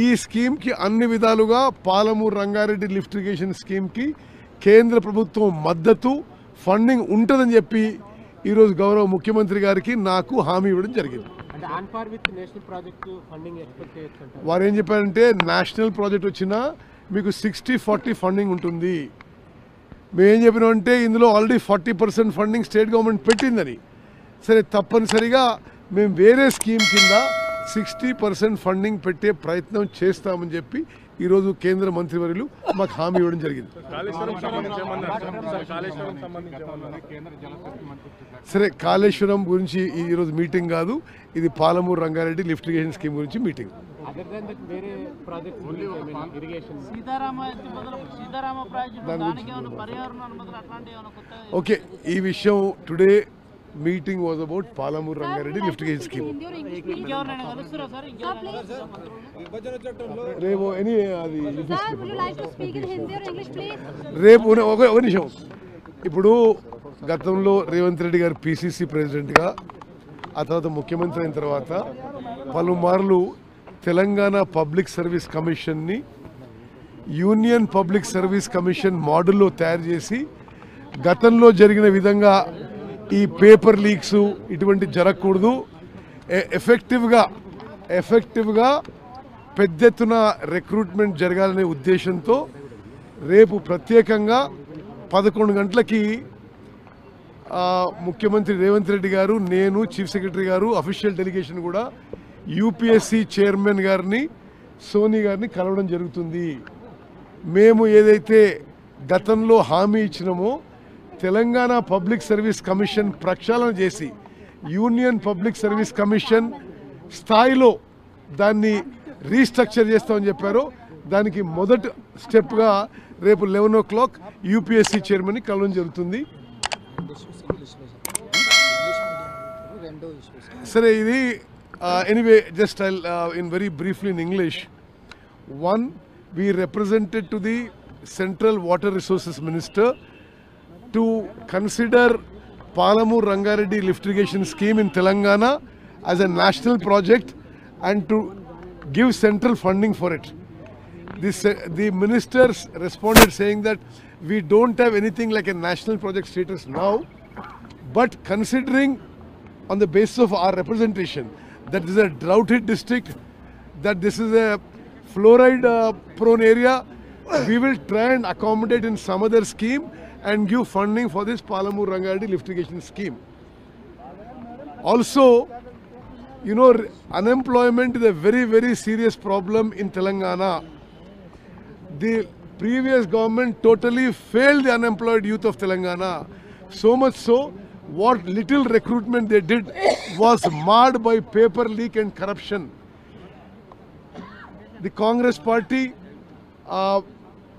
ఈ స్కీమ్కి అన్ని విధాలుగా పాలమూరు రంగారెడ్డి లిఫ్ట్ ఇరిగేషన్ స్కీమ్కి కేంద్ర ప్రభుత్వం మద్దతు ఫండింగ్ ఉంటుందని చెప్పి ఈరోజు గౌరవ ముఖ్యమంత్రి గారికి నాకు హామీ ఇవ్వడం జరిగింది. వారు ఏం చెప్పారంటే నేషనల్ ప్రాజెక్ట్ వచ్చినా మీకు 60-40 ఫండింగ్ ఉంటుంది. మేమేం చెప్పినామంటే ఇందులో ఆల్రెడీ 40% ఫండింగ్ స్టేట్ గవర్నమెంట్ పెట్టిందని. సరే తప్పనిసరిగా మేము వేరే స్కీమ్ కింద 60% ఫండింగ్ పెట్టే ప్రయత్నం చేస్తామని చెప్పి ఈరోజు కేంద్ర మంత్రివర్యులు మాకు హామీ ఇవ్వడం జరిగింది. సరే కాళేశ్వరం గురించి ఈరోజు మీటింగ్ కాదు, ఇది Palamuru Rangareddy lift irrigation scheme గురించి మీటింగ్. ఓకే, ఈ విషయం today meeting was about Palamuru Rangareddy lift irrigation scheme. రేపు రేపు ఒక నిమిషం. ఇప్పుడు గతంలో రేవంత్ రెడ్డి గారు పిసిసి ప్రెసిడెంట్గా, ఆ తర్వాత ముఖ్యమంత్రి అయిన తర్వాత పలుమార్లు తెలంగాణ పబ్లిక్ సర్వీస్ కమిషన్ని యూనియన్ పబ్లిక్ సర్వీస్ కమిషన్ మోడల్లో తయారు చేసి గతంలో జరిగిన విధంగా ఈ పేపర్ లీక్స్ ఇటువంటి జరగకూడదు, ఎఫెక్టివ్గా పెద్ద ఎత్తున రిక్రూట్మెంట్ జరగాలనే ఉద్దేశంతో రేపు ప్రత్యేకంగా 11 గంటలకి ముఖ్యమంత్రి రేవంత్ రెడ్డి గారు, నేను, చీఫ్ సెక్రటరీ గారు, అఫీషియల్ డెలిగేషన్ కూడా యూపీఎస్సీ చైర్మన్ గారిని, సోనీ గారిని కలవడం జరుగుతుంది. మేము ఏదైతే గతంలో హామీ ఇచ్చినామో తెలంగాణ పబ్లిక్ సర్వీస్ కమిషన్ ప్రక్షాళన చేసి యూనియన్ పబ్లిక్ సర్వీస్ కమిషన్ స్థాయిలో దాన్ని రీస్ట్రక్చర్ చేస్తామని చెప్పారు. దానికి మొదటి స్టెప్గా రేపు 11 o'clock యూపీఎస్సీ చైర్మన్ని కలవడం జరుగుతుంది. సరే ఇది anyway just I in very briefly in English. One, we represented to the Central Water Resources Minister to consider Palamur Rangareddy lift irrigation scheme in Telangana as a national project and to give central funding for it. The ministers responded saying that we don't have anything like a national project status now, but considering on the basis of our representation that this is a drought hit district, that this is a fluoride prone area, we will try and accommodate in some other scheme and give funding for this Palamur Rangareddy lift irrigation scheme. Also, you know, unemployment is a very, very serious problem in Telangana. The previous government totally failed the unemployed youth of Telangana. So much so, what little recruitment they did was marred by paper leak and corruption. The Congress party,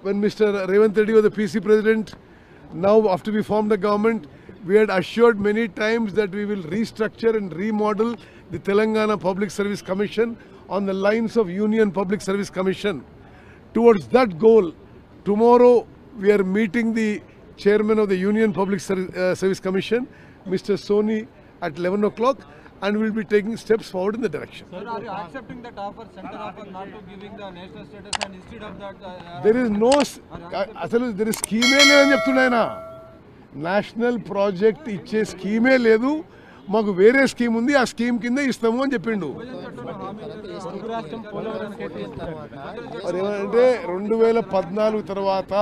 when Mr. Revanth Reddy was the PC president, now after we formed the government, we had assured many times that we will restructure and remodel the Telangana Public Service Commission on the lines of Union Public Service Commission. Towards that goal, tomorrow we are meeting the chairman of the Union Public Service Commission, Mr. Soni, at 11 o'clock, and we will be taking steps forward in the direction. Sir, are you accepting that offer, center offer, not to giving the national status, and instead of that... there is no... there is scheme లేదని చెప్తున్నాయన. National project ఇచ్చే స్కీమే లేదు, మాకు వేరే scheme ఉంది, ఆ scheme కింద ఇస్తాము అని చెప్పిండు. ఏమంటే 2014 తర్వాత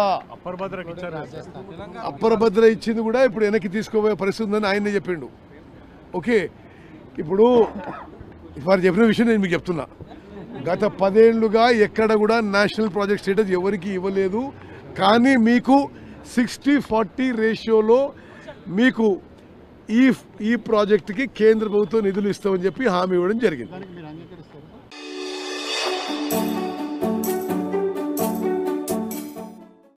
అప్పర్ భద్ర ఇచ్చింది కూడా ఇప్పుడు వెనక్కి తీసుకోబోయే పరిస్థితి ఉందని ఆయనే చెప్పిండు. ఓకే, ఇప్పుడు వారు చెప్పిన విషయం నేను మీకు చెప్తున్నా. గత 10 ఏళ్లుగా ఎక్కడ కూడా నేషనల్ ప్రాజెక్ట్ స్టేటస్ ఎవరికి ఇవ్వలేదు, కానీ మీకు 60-40 రేషియోలో మీకు ఈ ప్రాజెక్టుకి కేంద్ర ప్రభుత్వం నిధులు ఇస్తామని చెప్పి హామీ ఇవ్వడం జరిగింది.